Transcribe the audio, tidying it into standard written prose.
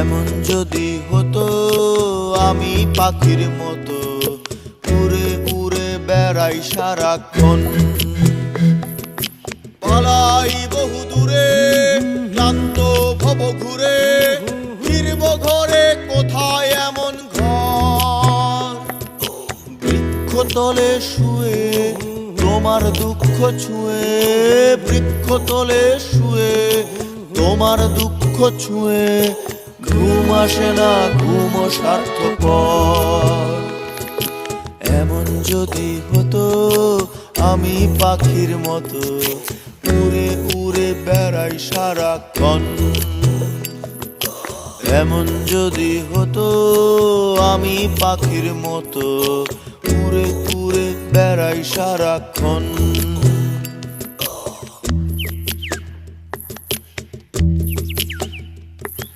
এমন যদি হতো আমি পাখির মতো উড়ে উড়ে বেড়াই সারাক্ষণ, পালাই বহু দূরে ক্লান্ত ভব ঘুরে, ফিরব ঘরে কোথায় এমন ঘর। বৃক্ষতলে শুয়ে তোমার দুঃখ ছুঁয়ে, বৃক্ষতলে শুয়ে তোমার দুঃখ ছুঁয়ে, ঘুম আসে না ঘুম স্বার্থপর। এমন যদি হতো আমি পাখির মতো উড়ে উড়ে বেড়াই সারাক্ষণ, এমন যদি হতো আমি পাখির মতো উড়ে উড়ে বেড়াই সারাক্ষণ।